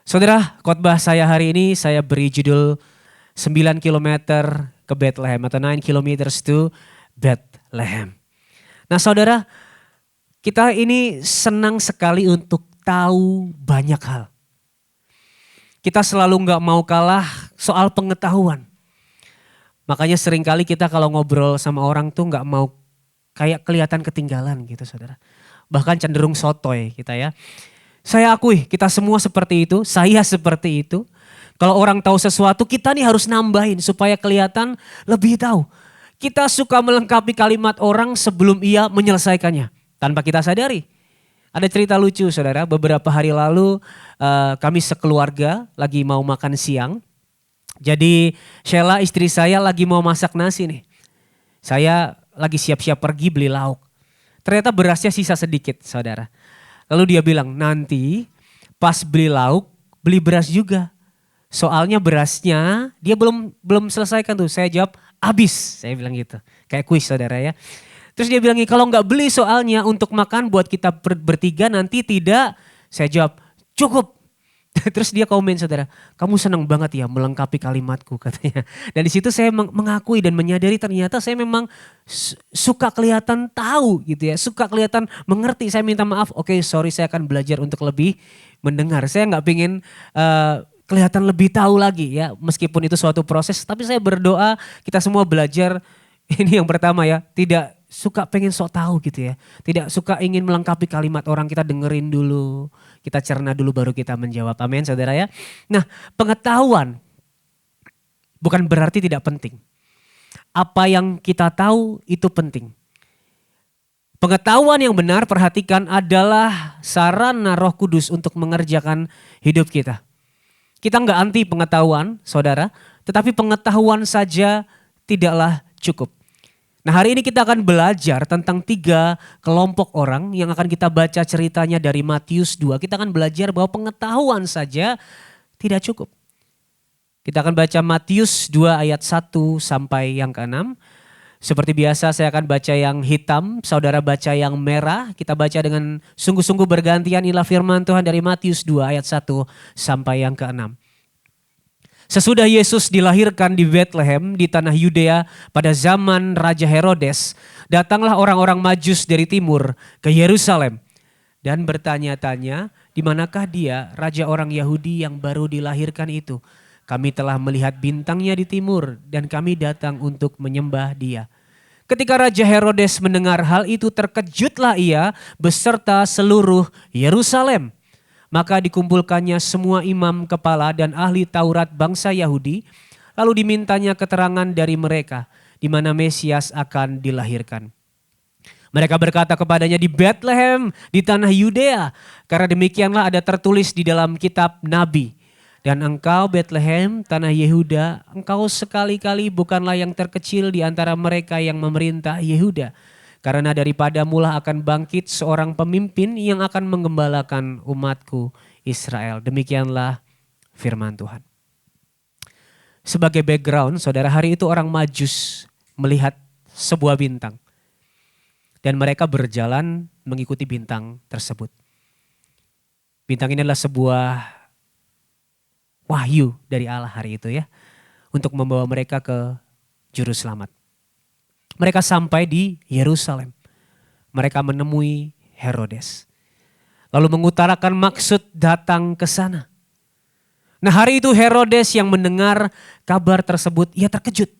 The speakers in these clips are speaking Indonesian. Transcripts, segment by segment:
Saudara, khotbah saya hari ini saya beri judul 9 kilometer ke Bethlehem atau 9 kilometers to Bethlehem. Nah saudara, kita ini senang sekali untuk tahu banyak hal. Kita selalu nggak mau kalah soal pengetahuan. Makanya seringkali kita kalau ngobrol sama orang tuh nggak mau kayak kelihatan ketinggalan gitu saudara. Bahkan cenderung sotoy kita ya. Saya akui kita semua seperti itu, saya seperti itu. Kalau orang tahu sesuatu kita nih harus nambahin supaya kelihatan lebih tahu. Kita suka melengkapi kalimat orang sebelum ia menyelesaikannya tanpa kita sadari. Ada cerita lucu saudara, beberapa hari lalu kami sekeluarga lagi mau makan siang. Jadi Sheila istri saya lagi mau masak nasi nih. Saya lagi siap-siap pergi beli lauk. Ternyata berasnya sisa sedikit saudara. Lalu dia bilang nanti pas beli lauk beli beras juga. Soalnya berasnya dia belum selesaikan tuh. Saya jawab habis, saya bilang gitu. Kayak kuis saudara ya. Terus dia bilang kalau nggak beli soalnya untuk makan buat kita bertiga nanti tidak. Saya jawab cukup. Terus dia komen saudara, kamu senang banget ya melengkapi kalimatku katanya. Dan di situ saya mengakui dan menyadari ternyata saya memang suka kelihatan tahu gitu ya. Suka kelihatan mengerti, saya minta maaf. Oke, sorry, saya akan belajar untuk lebih mendengar. Saya nggak pengen kelihatan lebih tahu lagi ya. Meskipun itu suatu proses, tapi saya berdoa kita semua belajar. Ini yang pertama ya, tidak suka pengen sok tahu gitu ya. Tidak suka ingin melengkapi kalimat orang, kita dengerin dulu. Kita cerna dulu baru kita menjawab. Amin saudara ya. Nah pengetahuan bukan berarti tidak penting. Apa yang kita tahu itu penting. Pengetahuan yang benar perhatikan adalah sarana Roh Kudus untuk mengerjakan hidup kita. Kita nggak anti pengetahuan saudara, tetapi pengetahuan saja tidaklah cukup. Nah hari ini kita akan belajar tentang 3 kelompok orang yang akan kita baca ceritanya dari Matius 2. Kita akan belajar bahwa pengetahuan saja tidak cukup. Kita akan baca Matius 2 ayat 1 sampai yang ke-6. Seperti biasa saya akan baca yang hitam, saudara baca yang merah. Kita baca dengan sungguh-sungguh bergantian inilah firman Tuhan dari Matius 2 ayat 1 sampai yang ke-6. Sesudah Yesus dilahirkan di Bethlehem di tanah Yudea pada zaman Raja Herodes, datanglah orang-orang Majus dari timur ke Yerusalem dan bertanya-tanya, di manakah dia raja orang Yahudi yang baru dilahirkan itu? Kami telah melihat bintangnya di timur dan kami datang untuk menyembah dia. Ketika Raja Herodes mendengar hal itu terkejutlah ia beserta seluruh Yerusalem. Maka dikumpulkannya semua imam kepala dan ahli Taurat bangsa Yahudi, lalu dimintanya keterangan dari mereka di mana Mesias akan dilahirkan. Mereka berkata kepadanya di Bethlehem di tanah Yudea, karena demikianlah ada tertulis di dalam kitab Nabi. Dan engkau Bethlehem tanah Yehuda, engkau sekali-kali bukanlah yang terkecil di antara mereka yang memerintah Yehuda. Karena daripadamulah akan bangkit seorang pemimpin yang akan menggembalakan umatku Israel. Demikianlah firman Tuhan. Sebagai background, saudara, hari itu orang Majus melihat sebuah bintang. Dan mereka berjalan mengikuti bintang tersebut. Bintang ini adalah sebuah wahyu dari Allah hari itu ya. Untuk membawa mereka ke juru selamat. Mereka sampai di Yerusalem. Mereka menemui Herodes. Lalu mengutarakan maksud datang ke sana. Nah hari itu Herodes yang mendengar kabar tersebut, ia terkejut.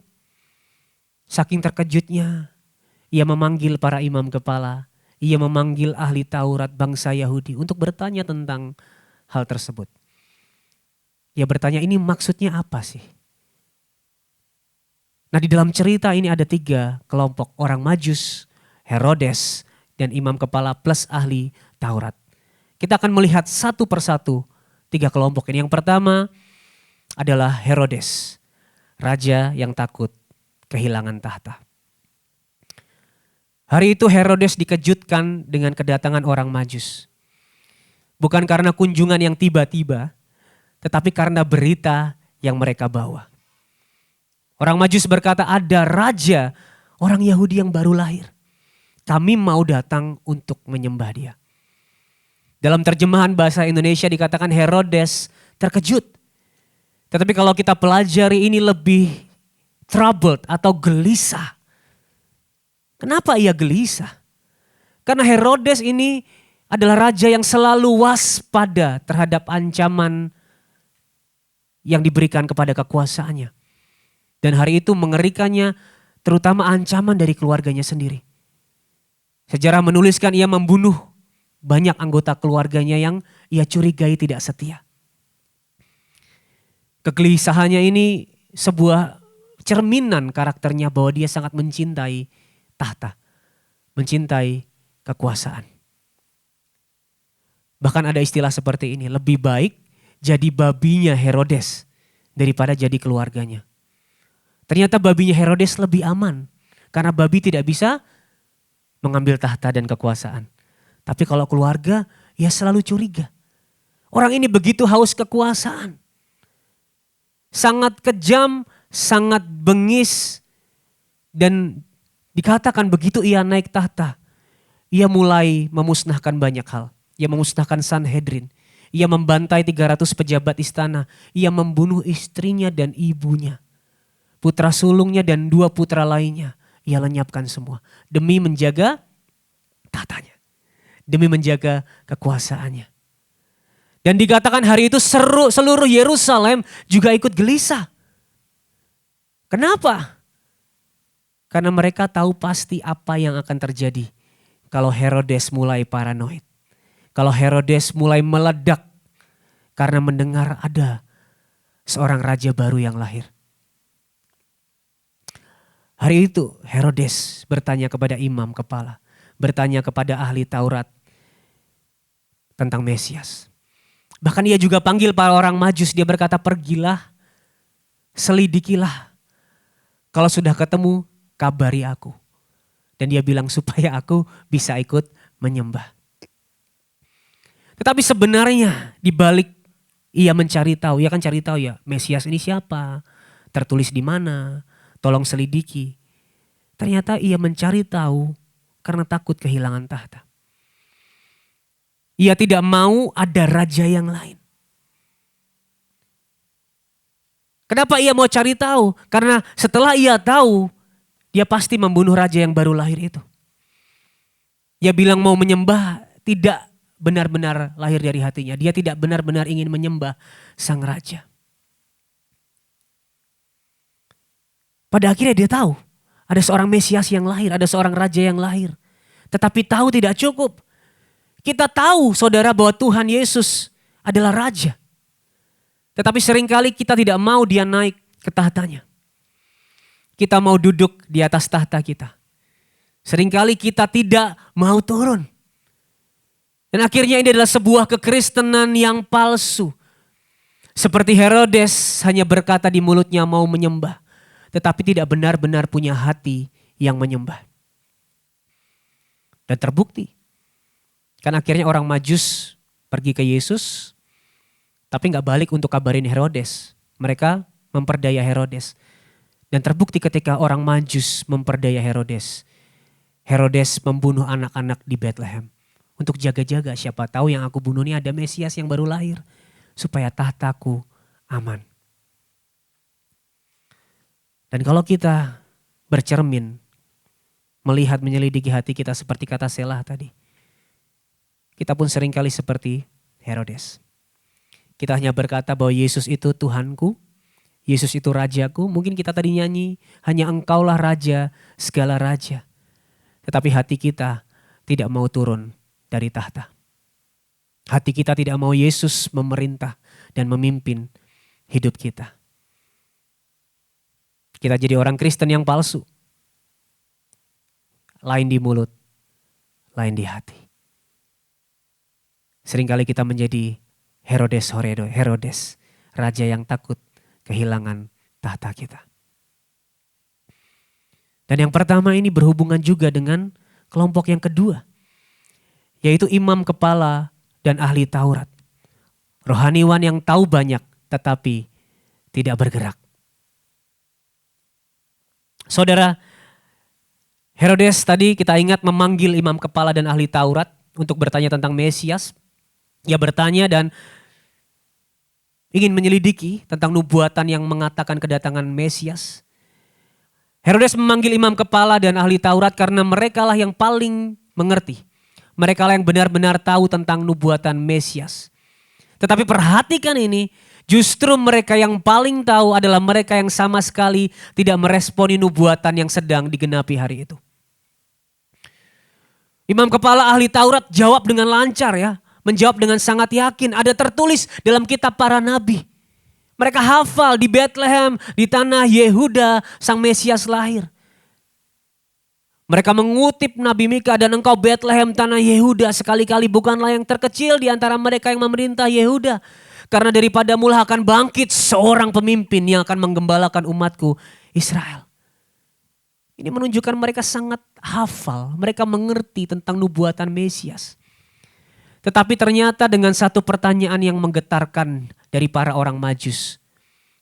Saking terkejutnya, ia memanggil para imam kepala. Ia memanggil ahli Taurat bangsa Yahudi untuk bertanya tentang hal tersebut. Ia bertanya ini maksudnya apa sih? Nah di dalam cerita ini ada 3 kelompok orang Majus, Herodes, dan imam kepala plus ahli Taurat. Kita akan melihat satu persatu 3 kelompok ini. Yang pertama adalah Herodes, raja yang takut kehilangan tahta. Hari itu Herodes dikejutkan dengan kedatangan orang Majus. Bukan karena kunjungan yang tiba-tiba, tetapi karena berita yang mereka bawa. Orang Majus berkata ada raja orang Yahudi yang baru lahir. Kami mau datang untuk menyembah dia. Dalam terjemahan bahasa Indonesia dikatakan Herodes terkejut. Tetapi kalau kita pelajari ini lebih troubled atau gelisah. Kenapa ia gelisah? Karena Herodes ini adalah raja yang selalu waspada terhadap ancaman yang diberikan kepada kekuasaannya. Dan hari itu mengerikannya terutama ancaman dari keluarganya sendiri. Sejarah menuliskan ia membunuh banyak anggota keluarganya yang ia curigai tidak setia. Kegelisahannya ini sebuah cerminan karakternya bahwa dia sangat mencintai tahta, mencintai kekuasaan. Bahkan ada istilah seperti ini, lebih baik jadi babinya Herodes daripada jadi keluarganya. Ternyata babinya Herodes lebih aman karena babi tidak bisa mengambil tahta dan kekuasaan. Tapi kalau keluarga, ya selalu curiga. Orang ini begitu haus kekuasaan. Sangat kejam, sangat bengis. Dan dikatakan begitu ia naik tahta, ia mulai memusnahkan banyak hal. Ia memusnahkan Sanhedrin. Ia membantai 300 pejabat istana. Ia membunuh istrinya dan ibunya. Putra sulungnya dan 2 putra lainnya. Ia lenyapkan semua. Demi menjaga tahtanya. Demi menjaga kekuasaannya. Dan dikatakan hari itu seluruh Yerusalem juga ikut gelisah. Kenapa? Karena mereka tahu pasti apa yang akan terjadi kalau Herodes mulai paranoid. Kalau Herodes mulai meledak karena mendengar ada seorang raja baru yang lahir. Hari itu Herodes bertanya kepada imam kepala, bertanya kepada ahli Taurat tentang Mesias. Bahkan ia juga panggil para orang Majus, dia berkata pergilah, selidikilah. Kalau sudah ketemu kabari aku. Dan dia bilang supaya aku bisa ikut menyembah. Tetapi sebenarnya di balik ia mencari tahu, ia kan cari tahu ya Mesias ini siapa, tertulis di mana, tolong selidiki. Ternyata ia mencari tahu karena takut kehilangan tahta. Ia tidak mau ada raja yang lain. Kenapa ia mau cari tahu? Karena setelah ia tahu, dia pasti membunuh raja yang baru lahir itu. Ia bilang mau menyembah, tidak benar-benar lahir dari hatinya. Dia tidak benar-benar ingin menyembah sang raja. Pada akhirnya dia tahu ada seorang Mesias yang lahir, ada seorang raja yang lahir. Tetapi tahu tidak cukup. Kita tahu saudara bahwa Tuhan Yesus adalah raja. Tetapi seringkali kita tidak mau dia naik ke tahtanya. Kita mau duduk di atas tahta kita. Seringkali kita tidak mau turun. Dan akhirnya ini adalah sebuah kekristenan yang palsu. Seperti Herodes hanya berkata di mulutnya mau menyembah. Tetapi tidak benar-benar punya hati yang menyembah. Dan terbukti. Kan akhirnya orang Majus pergi ke Yesus. Tapi gak balik untuk kabarin Herodes. Mereka memperdaya Herodes. Dan terbukti ketika orang Majus memperdaya Herodes. Herodes membunuh anak-anak di Bethlehem. Untuk jaga-jaga, siapa tahu yang aku bunuh ini ada Mesias yang baru lahir. Supaya tahtaku aman. Dan kalau kita bercermin, melihat menyelidiki hati kita seperti kata Selah tadi. Kita pun seringkali seperti Herodes. Kita hanya berkata bahwa Yesus itu Tuhanku, Yesus itu Rajaku. Mungkin kita tadi nyanyi, hanya Engkaulah Raja, segala Raja. Tetapi hati kita tidak mau turun dari tahta. Hati kita tidak mau Yesus memerintah dan memimpin hidup kita. Kita jadi orang Kristen yang palsu. Lain di mulut, lain di hati. Seringkali kita menjadi Herodes, raja yang takut kehilangan tahta kita. Dan yang pertama ini berhubungan juga dengan kelompok yang kedua. Yaitu imam kepala dan ahli Taurat. Rohaniwan yang tahu banyak tetapi tidak bergerak. Saudara, Herodes tadi kita ingat memanggil imam kepala dan ahli Taurat untuk bertanya tentang Mesias. Ia bertanya dan ingin menyelidiki tentang nubuatan yang mengatakan kedatangan Mesias. Herodes memanggil imam kepala dan ahli Taurat karena merekalah yang paling mengerti. Merekalah yang benar-benar tahu tentang nubuatan Mesias. Tetapi perhatikan ini, justru mereka yang paling tahu adalah mereka yang sama sekali tidak meresponi nubuatan yang sedang digenapi hari itu. Imam kepala ahli Taurat jawab dengan lancar ya. Menjawab dengan sangat yakin. Ada tertulis dalam kitab para nabi. Mereka hafal di Bethlehem, di tanah Yehuda, sang Mesias lahir. Mereka mengutip Nabi Mika, dan engkau Bethlehem tanah Yehuda sekali-kali bukanlah yang terkecil di antara mereka yang memerintah Yehuda. Karena daripadamu lah akan bangkit seorang pemimpin yang akan menggembalakan umatku Israel. Ini menunjukkan mereka sangat hafal, mereka mengerti tentang nubuatan Mesias. Tetapi ternyata dengan satu pertanyaan yang menggetarkan dari para orang Majus,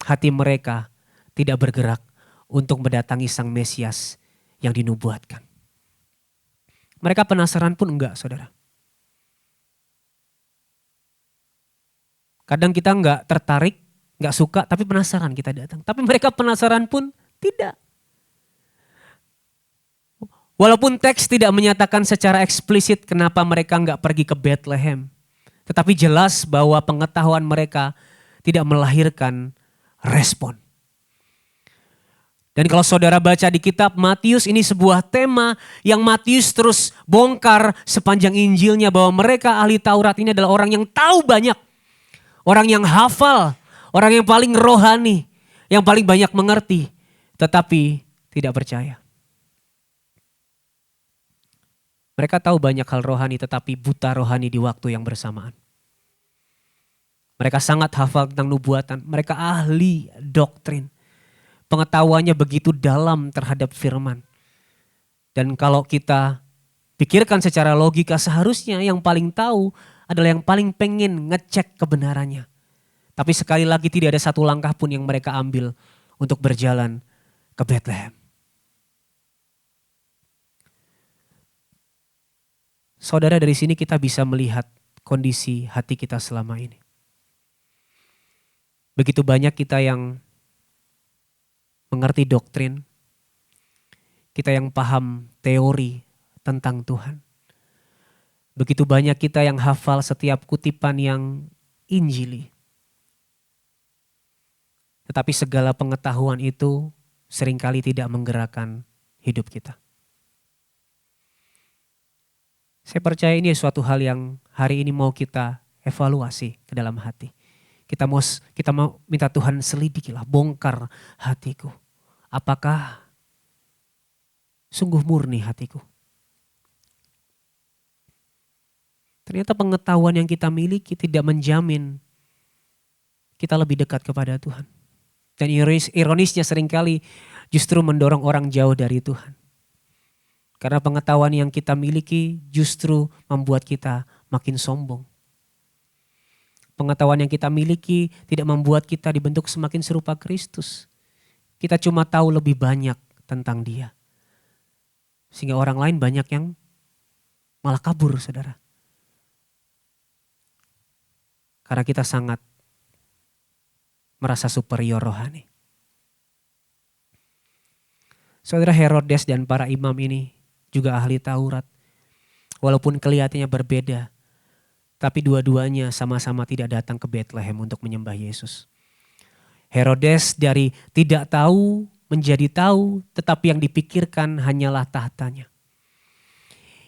hati mereka tidak bergerak untuk mendatangi sang Mesias yang dinubuatkan. Mereka penasaran pun enggak, saudara. Kadang kita enggak tertarik, enggak suka, tapi penasaran kita datang. Tapi mereka penasaran pun tidak. Walaupun teks tidak menyatakan secara eksplisit kenapa mereka enggak pergi ke Bethlehem. Tetapi jelas bahwa pengetahuan mereka tidak melahirkan respon. Dan kalau saudara baca di kitab Matius, ini sebuah tema yang Matius terus bongkar sepanjang Injilnya, bahwa mereka ahli Taurat ini adalah orang yang tahu banyak. Orang yang hafal, orang yang paling rohani, yang paling banyak mengerti, tetapi tidak percaya. Mereka tahu banyak hal rohani tetapi buta rohani di waktu yang bersamaan. Mereka sangat hafal tentang nubuatan, mereka ahli doktrin. Pengetahuannya begitu dalam terhadap firman. Dan kalau kita pikirkan secara logika, seharusnya yang paling tahu adalah yang paling pengen ngecek kebenarannya. Tapi sekali lagi tidak ada satu langkah pun yang mereka ambil untuk berjalan ke Bethlehem. Saudara, dari sini kita bisa melihat kondisi hati kita selama ini. Begitu banyak kita yang mengerti doktrin, kita yang paham teori tentang Tuhan. Begitu banyak kita yang hafal setiap kutipan yang Injili. Tetapi segala pengetahuan itu seringkali tidak menggerakkan hidup kita. Saya percaya ini suatu hal yang hari ini mau kita evaluasi ke dalam hati. Kita mau minta Tuhan selidikilah, bongkar hatiku. Apakah sungguh murni hatiku? Ternyata pengetahuan yang kita miliki tidak menjamin kita lebih dekat kepada Tuhan. Dan ironisnya seringkali justru mendorong orang jauh dari Tuhan. Karena pengetahuan yang kita miliki justru membuat kita makin sombong. Pengetahuan yang kita miliki tidak membuat kita dibentuk semakin serupa Kristus. Kita cuma tahu lebih banyak tentang Dia. Sehingga orang lain banyak yang malah kabur, saudara. Karena kita sangat merasa superior rohani. Saudara, Herodes dan para imam ini juga ahli Taurat. Walaupun kelihatannya berbeda, tapi dua-duanya sama-sama tidak datang ke Bethlehem untuk menyembah Yesus. Herodes dari tidak tahu menjadi tahu, tetapi yang dipikirkan hanyalah tahtanya.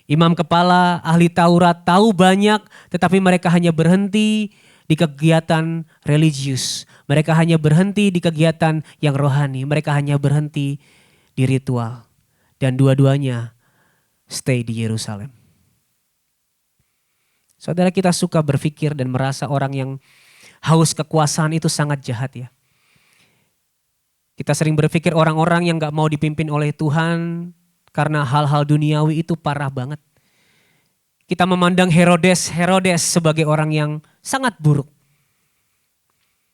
Imam kepala ahli Taurat tahu banyak, tetapi mereka hanya berhenti di kegiatan religius. Mereka hanya berhenti di kegiatan yang rohani. Mereka hanya berhenti di ritual. Dan dua-duanya stay di Yerusalem. Saudara, kita suka berpikir dan merasa orang yang haus kekuasaan itu sangat jahat ya. Kita sering berpikir orang-orang yang gak mau dipimpin oleh Tuhan karena hal-hal duniawi itu parah banget. Kita memandang Herodes sebagai orang yang sangat buruk.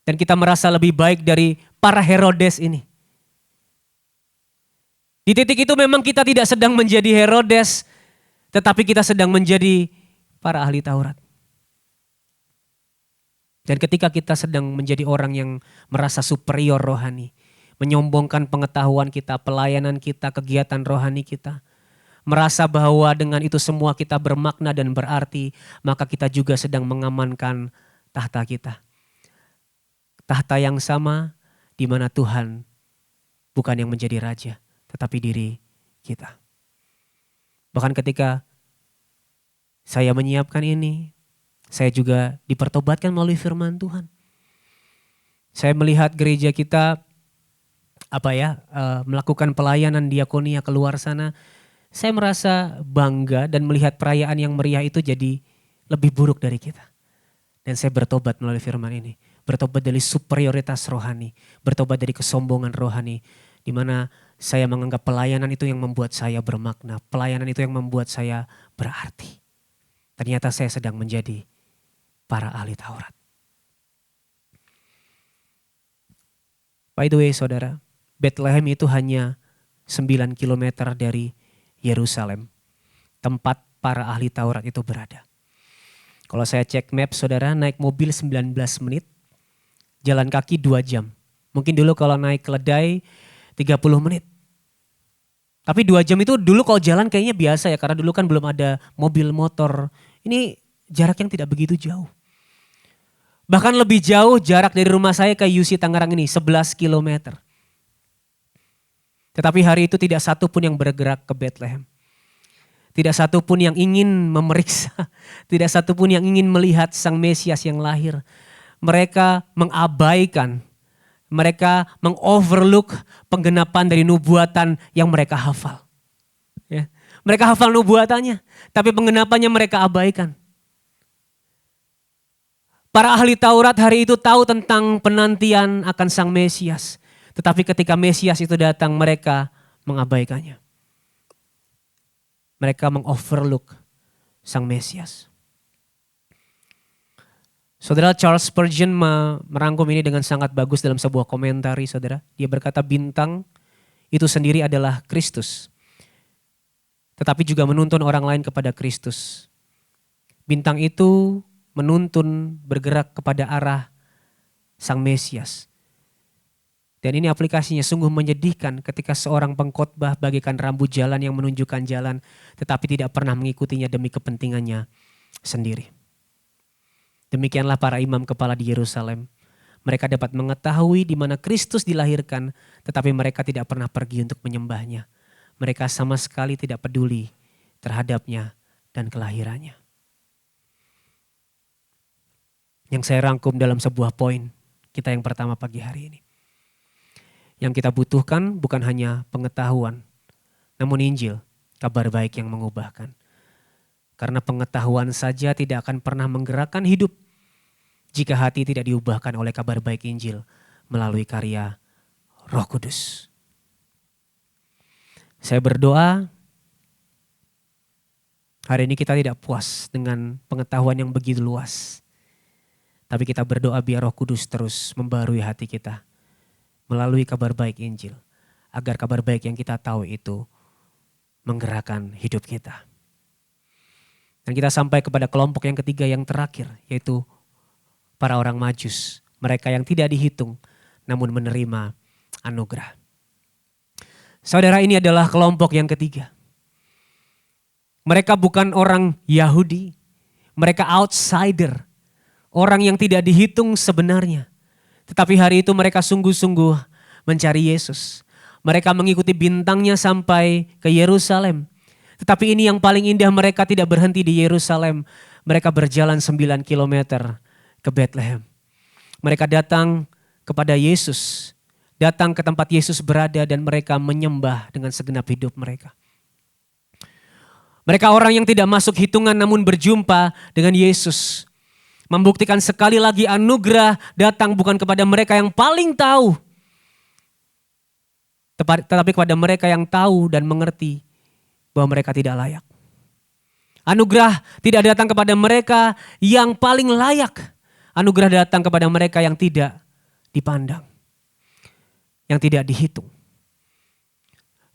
Dan kita merasa lebih baik dari para Herodes ini. Di titik itu memang kita tidak sedang menjadi Herodes, tetapi kita sedang menjadi para ahli Taurat. Dan ketika kita sedang menjadi orang yang merasa superior rohani, menyombongkan pengetahuan kita, pelayanan kita, kegiatan rohani kita, merasa bahwa dengan itu semua kita bermakna dan berarti, maka kita juga sedang mengamankan tahta kita. Tahta yang sama di mana Tuhan bukan yang menjadi raja, tetapi diri kita. Bahkan ketika saya menyiapkan ini, saya juga dipertobatkan melalui firman Tuhan. Saya melihat gereja kita melakukan pelayanan diakonia keluar sana. Saya merasa bangga dan melihat perayaan yang meriah itu jadi lebih buruk dari kita. Dan saya bertobat melalui firman ini. Bertobat dari superioritas rohani. Bertobat dari kesombongan rohani. Di mana saya menganggap pelayanan itu yang membuat saya bermakna. Pelayanan itu yang membuat saya berarti. Ternyata saya sedang menjadi para ahli Taurat. By the way saudara, Bethlehem itu hanya 9 km dari Yerusalem. Tempat para ahli Taurat itu berada. Kalau saya cek map saudara, naik mobil 19 menit, jalan kaki 2 jam. Mungkin dulu kalau naik keledai 30 menit. Tapi 2 jam itu dulu kalau jalan kayaknya biasa ya, karena dulu kan belum ada mobil motor. Ini jarak yang tidak begitu jauh. Bahkan lebih jauh jarak dari rumah saya ke UC Tangerang ini, 11 km. Tetapi hari itu tidak satu pun yang bergerak ke Bethlehem. Tidak satu pun yang ingin memeriksa, tidak satu pun yang ingin melihat Sang Mesias yang lahir. Mereka mengabaikan, mereka mengoverlook penggenapan dari nubuatan yang mereka hafal. Ya. Mereka hafal nubuatannya, tapi penggenapannya mereka abaikan. Para ahli Taurat hari itu tahu tentang penantian akan Sang Mesias. Tetapi ketika Mesias itu datang, mereka mengabaikannya. Mereka mengoverlook Sang Mesias. Saudara, Charles Spurgeon merangkum ini dengan sangat bagus dalam sebuah komentari saudara. Dia berkata bintang itu sendiri adalah Kristus. Tetapi juga menuntun orang lain kepada Kristus. Bintang itu menuntun bergerak kepada arah Sang Mesias. Dan ini aplikasinya sungguh menyedihkan ketika seorang pengkhotbah bagaikan rambu jalan yang menunjukkan jalan tetapi tidak pernah mengikutinya demi kepentingannya sendiri. Demikianlah para imam kepala di Yerusalem. Mereka dapat mengetahui di mana Kristus dilahirkan tetapi mereka tidak pernah pergi untuk menyembahnya. Mereka sama sekali tidak peduli terhadapnya dan kelahirannya. Yang saya rangkum dalam sebuah poin kita yang pertama pagi hari ini. Yang kita butuhkan bukan hanya pengetahuan, namun Injil, kabar baik yang mengubahkan. Karena pengetahuan saja tidak akan pernah menggerakkan hidup jika hati tidak diubahkan oleh kabar baik Injil melalui karya Roh Kudus. Saya berdoa hari ini kita tidak puas dengan pengetahuan yang begitu luas. Tapi kita berdoa biar Roh Kudus terus membarui hati kita melalui kabar baik Injil. Agar kabar baik yang kita tahu itu menggerakkan hidup kita. Dan kita sampai kepada kelompok yang ketiga yang terakhir, yaitu para orang Majus. Mereka yang tidak dihitung namun menerima anugerah. Saudara, ini adalah kelompok yang ketiga. Mereka bukan orang Yahudi, mereka outsider. Orang yang tidak dihitung sebenarnya. Tetapi hari itu mereka sungguh-sungguh mencari Yesus. Mereka mengikuti bintangnya sampai ke Yerusalem. Tetapi ini yang paling indah, mereka tidak berhenti di Yerusalem. Mereka berjalan 9 km ke Bethlehem. Mereka datang kepada Yesus. Datang ke tempat Yesus berada dan mereka menyembah dengan segenap hidup mereka. Mereka orang yang tidak masuk hitungan namun berjumpa dengan Yesus. Membuktikan sekali lagi anugerah datang bukan kepada mereka yang paling tahu. Tetapi kepada mereka yang tahu dan mengerti bahwa mereka tidak layak. Anugerah tidak datang kepada mereka yang paling layak. Anugerah datang kepada mereka yang tidak dipandang. Yang tidak dihitung.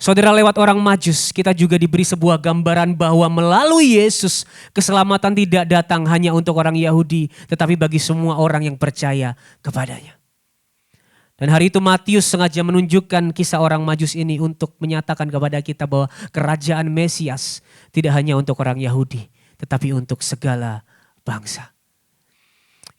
Saudara, lewat orang Majus kita juga diberi sebuah gambaran bahwa melalui Yesus keselamatan tidak datang hanya untuk orang Yahudi, tetapi bagi semua orang yang percaya kepadanya. Dan hari itu Matius sengaja menunjukkan kisah orang Majus ini untuk menyatakan kepada kita bahwa kerajaan Mesias tidak hanya untuk orang Yahudi, tetapi untuk segala bangsa.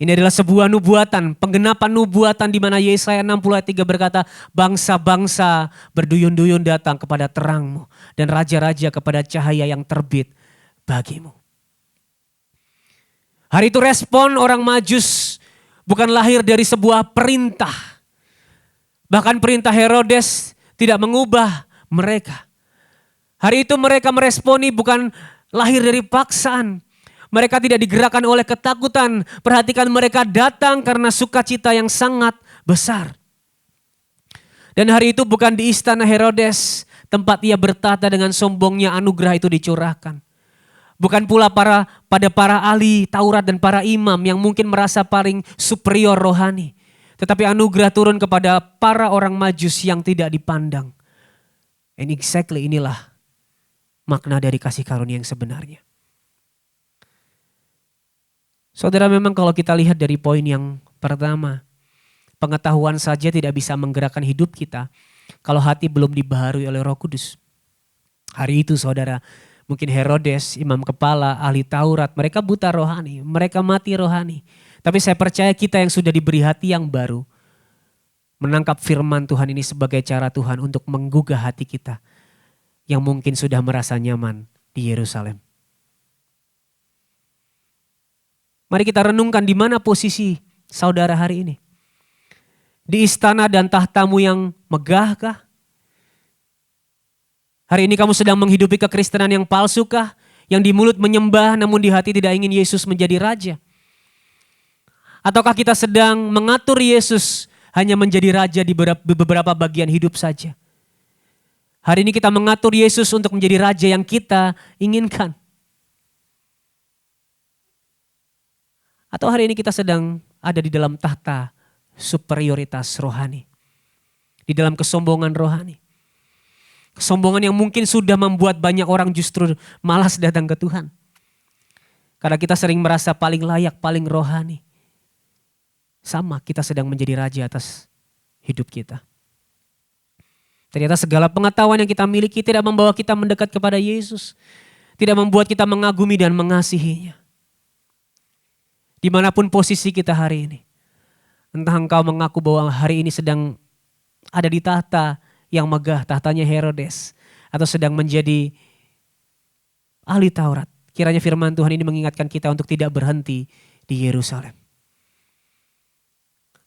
Ini adalah sebuah nubuatan, penggenapan nubuatan di mana Yesaya 60 ayat 3 berkata, bangsa-bangsa berduyun-duyun datang kepada terangmu dan raja-raja kepada cahaya yang terbit bagimu. Hari itu respon orang Majus bukan lahir dari sebuah perintah. Bahkan perintah Herodes tidak mengubah mereka. Hari itu mereka meresponi bukan lahir dari paksaan. Mereka tidak digerakkan oleh ketakutan. Perhatikan, mereka datang karena sukacita yang sangat besar. Dan hari itu bukan di istana Herodes, tempat ia bertata dengan sombongnya anugerah itu dicurahkan. Bukan pula pada para ahli Taurat dan para imam yang mungkin merasa paling superior rohani. Tetapi anugerah turun kepada para orang Majus yang tidak dipandang. And exactly inilah makna dari kasih karunia yang sebenarnya. Saudara, memang kalau kita lihat dari poin yang pertama, pengetahuan saja tidak bisa menggerakkan hidup kita kalau hati belum dibaharui oleh Roh Kudus. Hari itu saudara, mungkin Herodes, imam kepala, ahli Taurat, mereka buta rohani, mereka mati rohani. Tapi saya percaya kita yang sudah diberi hati yang baru, menangkap firman Tuhan ini sebagai cara Tuhan untuk menggugah hati kita yang mungkin sudah merasa nyaman di Yerusalem. Mari kita renungkan di mana posisi saudara hari ini. Di istana dan tahtamu yang megahkah? Hari ini kamu sedang menghidupi kekristenan yang palsukah? Yang di mulut menyembah namun di hati tidak ingin Yesus menjadi raja? Ataukah kita sedang mengatur Yesus hanya menjadi raja di beberapa bagian hidup saja? Hari ini kita mengatur Yesus untuk menjadi raja yang kita inginkan. Atau hari ini kita sedang ada di dalam tahta superioritas rohani. Di dalam kesombongan rohani. Kesombongan yang mungkin sudah membuat banyak orang justru malas datang ke Tuhan. Karena kita sering merasa paling layak, paling rohani. Sama, kita sedang menjadi raja atas hidup kita. Ternyata segala pengetahuan yang kita miliki tidak membawa kita mendekat kepada Yesus. Tidak membuat kita mengagumi dan mengasihinya. Dimanapun posisi kita hari ini. Entah engkau mengaku bahwa hari ini sedang ada di tahta yang megah, tahtanya Herodes. Atau sedang menjadi ahli Taurat. Kiranya firman Tuhan ini mengingatkan kita untuk tidak berhenti di Yerusalem.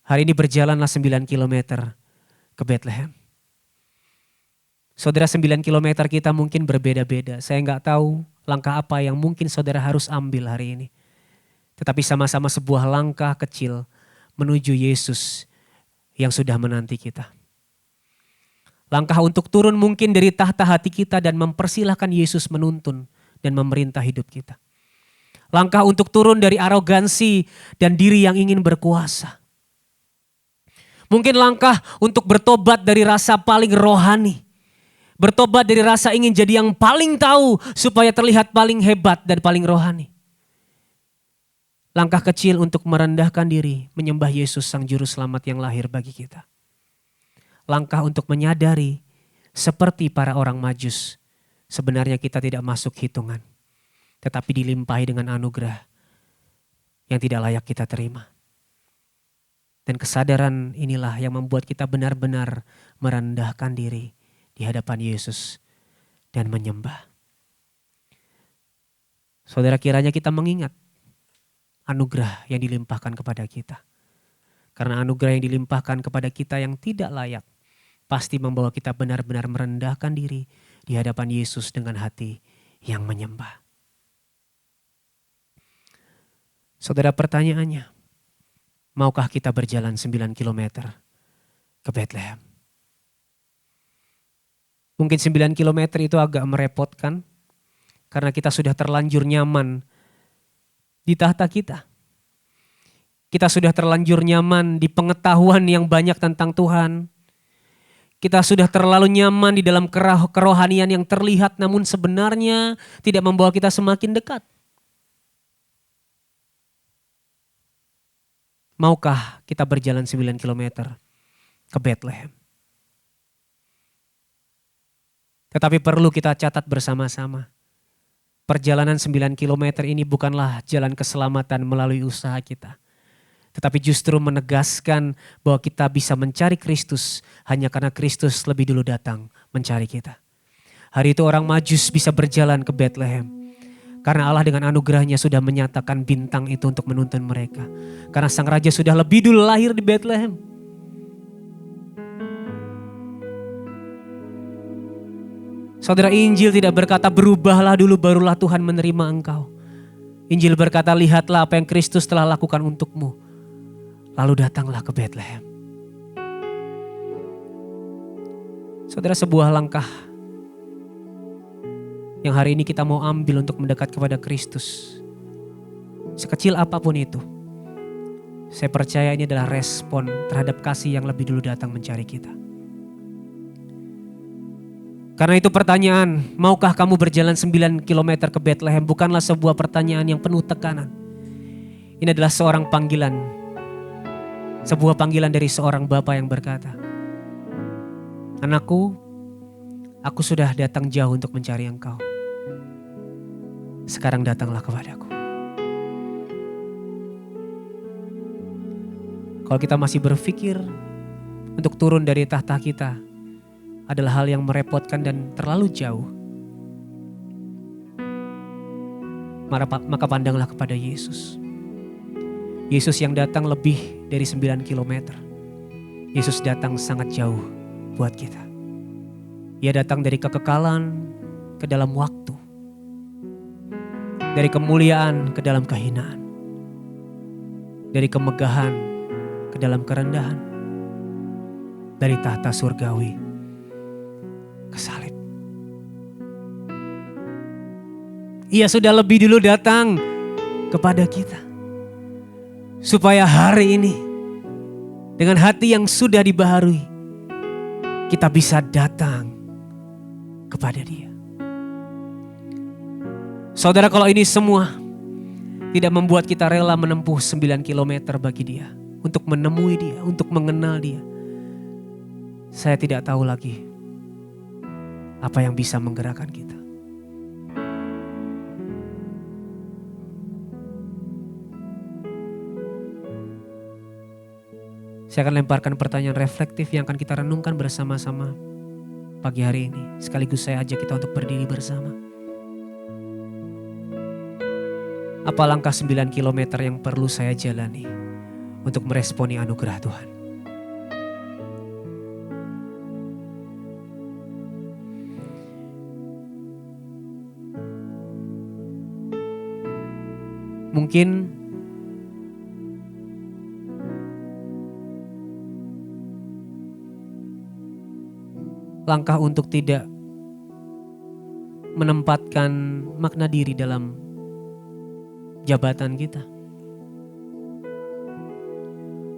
Hari ini berjalanlah 9 kilometer ke Bethlehem. Saudara, 9 kilometer kita mungkin berbeda-beda. Saya nggak tahu langkah apa yang mungkin saudara harus ambil hari ini. Tetapi sama-sama sebuah langkah kecil menuju Yesus yang sudah menanti kita. Langkah untuk turun mungkin dari tahta hati kita dan mempersilahkan Yesus menuntun dan memerintah hidup kita. Langkah untuk turun dari arogansi dan diri yang ingin berkuasa. Mungkin langkah untuk bertobat dari rasa paling rohani. Bertobat dari rasa ingin jadi yang paling tahu supaya terlihat paling hebat dan paling rohani. Langkah kecil untuk merendahkan diri, menyembah Yesus Sang Juru Selamat yang lahir bagi kita. Langkah untuk menyadari seperti para orang Majus, sebenarnya kita tidak masuk hitungan, tetapi dilimpahi dengan anugerah yang tidak layak kita terima. Dan kesadaran inilah yang membuat kita benar-benar merendahkan diri di hadapan Yesus dan menyembah. Saudara, kiranya kita mengingat anugerah yang dilimpahkan kepada kita. Karena anugerah yang dilimpahkan kepada kita yang tidak layak pasti membawa kita benar-benar merendahkan diri di hadapan Yesus dengan hati yang menyembah. Saudara, pertanyaannya, maukah kita berjalan 9 kilometer ke Bethlehem? Mungkin 9 kilometer itu agak merepotkan karena kita sudah terlanjur nyaman di tahta kita. Kita sudah terlanjur nyaman di pengetahuan yang banyak tentang Tuhan. Kita sudah terlalu nyaman di dalam kerohanian yang terlihat namun sebenarnya tidak membawa kita semakin dekat. Maukah kita berjalan 9 kilometer ke Bethlehem? Tetapi perlu kita catat bersama-sama. Perjalanan 9 kilometer ini bukanlah jalan keselamatan melalui usaha kita. Tetapi justru menegaskan bahwa kita bisa mencari Kristus hanya karena Kristus lebih dulu datang mencari kita. Hari itu orang Majus bisa berjalan ke Bethlehem. Karena Allah dengan anugerahnya sudah menyatakan bintang itu untuk menuntun mereka. Karena sang raja sudah lebih dulu lahir di Bethlehem. Saudara, Injil tidak berkata berubahlah dulu barulah Tuhan menerima engkau. Injil berkata lihatlah apa yang Kristus telah lakukan untukmu. Lalu datanglah ke Bethlehem. Saudara, sebuah langkah yang hari ini kita mau ambil untuk mendekat kepada Kristus. Sekecil apapun itu. Saya percaya ini adalah respon terhadap kasih yang lebih dulu datang mencari kita. Karena itu pertanyaan, maukah kamu berjalan 9 kilometer ke Bethlehem? Bukanlah sebuah pertanyaan yang penuh tekanan. Ini adalah seorang panggilan. Sebuah panggilan dari seorang bapa yang berkata, anakku, aku sudah datang jauh untuk mencari engkau. Sekarang datanglah kepadaku. Kalau kita masih berpikir untuk turun dari tahta kita adalah hal yang merepotkan dan terlalu jauh, maka pandanglah kepada Yesus. Yesus yang datang lebih dari 9 kilometer. Yesus datang sangat jauh buat kita. Ia datang dari kekekalan ke dalam waktu. Dari kemuliaan ke dalam kehinaan. Dari kemegahan ke dalam kerendahan. Dari tahta surgawi ke salib. Ia sudah lebih dulu datang kepada kita. Supaya hari ini dengan hati yang sudah dibaharui kita bisa datang kepada Dia. Saudara, kalau ini semua tidak membuat kita rela menempuh 9 kilometer bagi Dia, untuk menemui Dia, untuk mengenal Dia, saya tidak tahu lagi apa yang bisa menggerakkan kita. Saya akan lemparkan pertanyaan reflektif yang akan kita renungkan bersama-sama pagi hari ini. Sekaligus saya ajak kita untuk berdiri bersama. Apa langkah 9 kilometer yang perlu saya jalani untuk meresponi anugerah Tuhan? Mungkin langkah untuk tidak menempatkan makna diri dalam jabatan kita.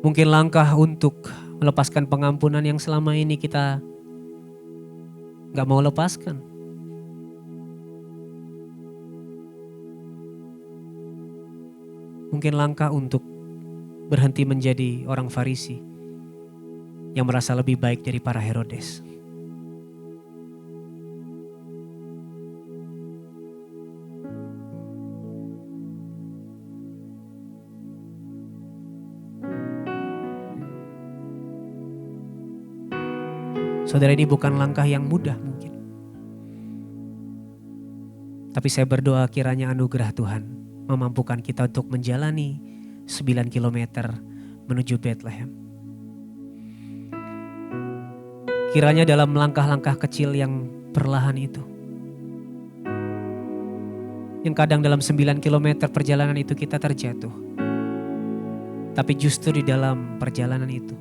Mungkin langkah untuk melepaskan pengampunan yang selama ini kita gak mau lepaskan. Mungkin langkah untuk berhenti menjadi orang Farisi yang merasa lebih baik dari para Herodes. Saudara, ini bukan langkah yang mudah mungkin. Tapi saya berdoa kiranya anugerah Tuhan memampukan kita untuk menjalani 9 kilometer menuju Bethlehem. Kiranya dalam langkah-langkah kecil yang perlahan itu, yang kadang dalam 9 kilometer perjalanan itu kita terjatuh. Tapi justru di dalam perjalanan itu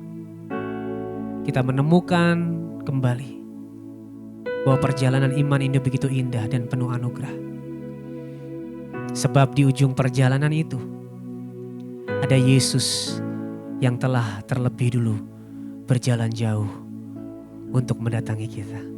kita menemukan kembali bahwa perjalanan iman ini begitu indah dan penuh anugerah. Sebab di ujung perjalanan itu ada Yesus yang telah terlebih dulu berjalan jauh untuk mendatangi kita.